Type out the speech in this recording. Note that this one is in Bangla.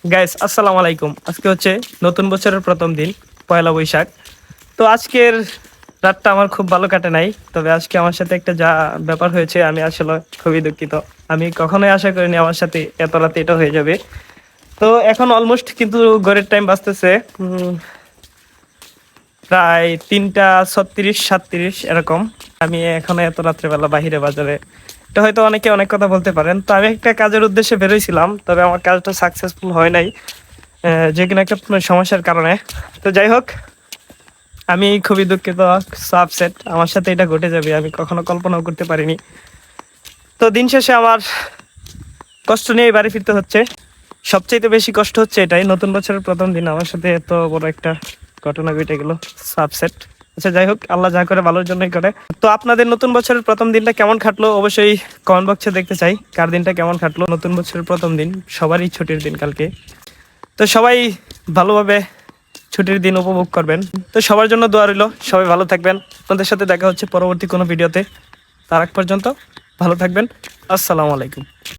গাইস আসসালামু আলাইকুম। আজকে হচ্ছে নতুন বছরের প্রথম দিন, পয়লা বৈশাখ। তো আজকের রাতটা আমার খুব ভালো কাটে নাই, তবে আজকে আমার সাথে একটা যা ব্যাপার হয়েছে আমি আসলে খুবই দুঃখিত। আমি কখনোই আশা করিনি আমার সাথে এত রাতে এটা হয়ে যাবে। তো এখন অলমোস্ট কিন্তু ঘরের টাইম বাজতেছে প্রায় 3:36-37 এরকম। আমি এখন এত রাত্রেবেলা বাহিরে বাজারে, এটা হয়তো অনেকে অনেক কথা বলতে পারেন। তো আমি একটা কাজের উদ্দেশ্যে বেরোইছিলাম, তবে আমার কাজটা সাকসেসফুল হয় নাই, যে কোনো একটা সমস্যার কারণে। তো যাই হোক, আমি খুবই দুঃখিত, আপসেট। আমার সাথে এটা ঘটে যাবে আমি কখনো কল্পনাও করতে পারিনি। তো দিন শেষে আমার কষ্ট নিয়ে বাড়ি ফিরতে হচ্ছে। সবচেয়ে বেশি কষ্ট হচ্ছে এটাই, নতুন বছরের প্রথম দিন আমার সাথে এত বড় একটা ঘটনা ঘটে গেল। আপসেট। আচ্ছা যাই হোক, আল্লাহ যা করে ভালোর জন্যই করে। তো আপনাদের নতুন বছরের প্রথম দিনটা কেমন কাটলো অবশ্যই কমেন্ট বক্সে দেখতে চাই। কার দিনটা কেমন কাটলো? নতুন বছরের প্রথম দিন, সবারই ছুটির দিন কালকে। তো সবাই ভালোভাবে ছুটির দিন উপভোগ করবেন। তো সবার জন্য দোয়া রইল, সবাই ভালো থাকবেন। আপনাদের সাথে দেখা হচ্ছে পরবর্তী কোনো ভিডিওতে। তার আগ পর্যন্ত ভালো থাকবেন। আসসালামু আলাইকুম।